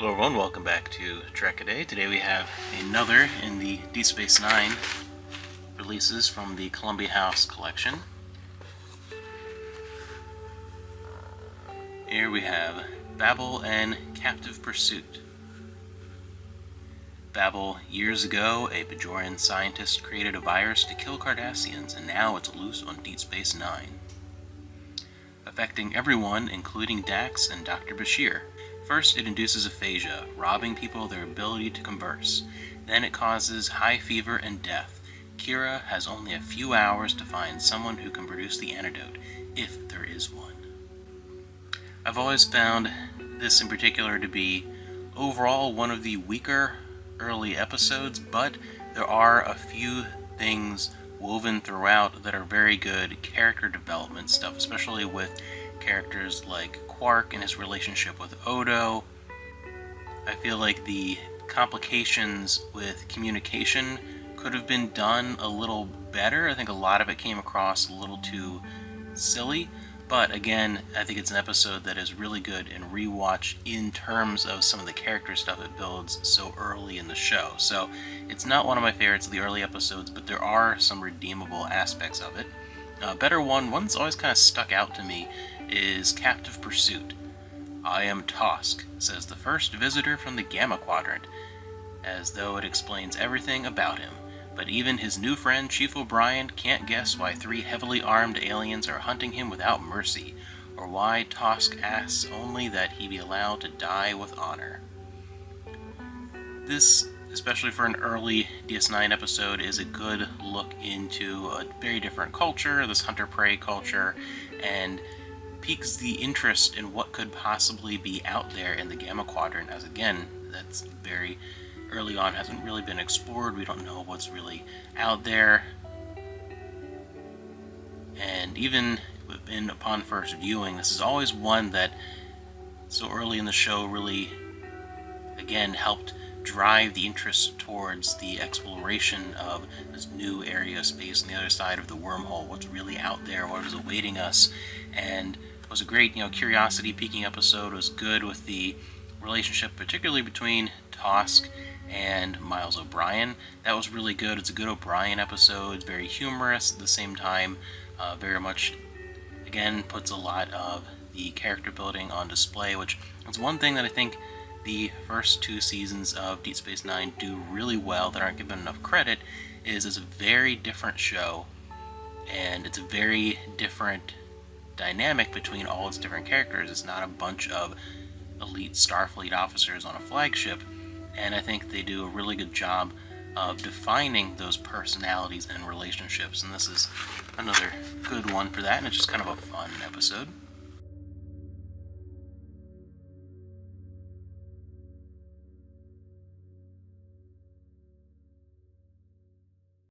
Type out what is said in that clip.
Hello everyone, welcome back to Trek A Day. Today we have another in the Deep Space Nine releases from the Columbia House collection. Here we have Babel and Captive Pursuit. Babel, years ago, a Bajoran scientist created a virus to kill Cardassians, and now it's loose on Deep Space Nine, affecting everyone, including Dax and Dr. Bashir. First, it induces aphasia, robbing people of their ability to converse. Then it causes high fever and death. Kira has only a few hours to find someone who can produce the antidote, if there is one. I've always found this in particular to be overall one of the weaker early episodes, but there are a few things woven throughout that are very good character development stuff, especially with characters like Quark and his relationship with Odo. I feel like the complications with communication could have been done a little better. I think a lot of it came across a little too silly, but again, I think it's an episode that is really good in rewatch in terms of some of the character stuff it builds so early in the show. So it's not one of my favorites of the early episodes, but there are some redeemable aspects of it. One that's always kind of stuck out to me is Captive Pursuit. "I am Tosk," says the first visitor from the Gamma Quadrant, as though it explains everything about him. But even his new friend, Chief O'Brien, can't guess why 3 heavily armed aliens are hunting him without mercy, or why Tosk asks only that he be allowed to die with honor. This, especially for an early DS9 episode, is a good look into a very different culture, this hunter-prey culture, and piques the interest in what could possibly be out there in the Gamma Quadrant, as again, that's very early on, hasn't really been explored. We don't know what's really out there. And even upon first viewing, this is always one that so early in the show really, again, helped drive the interest towards the exploration of this new area of space on the other side of the wormhole, what's really out there, what is awaiting us. And it was a great, curiosity-piquing episode. It was good with the relationship, particularly between Tosk and Miles O'Brien. That was really good. It's a good O'Brien episode. It's very humorous at the same time. Very much, again, puts a lot of the character building on display, which is one thing that I think the first 2 seasons of Deep Space Nine do really well that aren't given enough credit. Is it's a very different show, and it's a very different dynamic between all its different characters. It's not a bunch of elite Starfleet officers on a flagship, and I think they do a really good job of defining those personalities and relationships, and this is another good one for that, and it's just kind of a fun episode.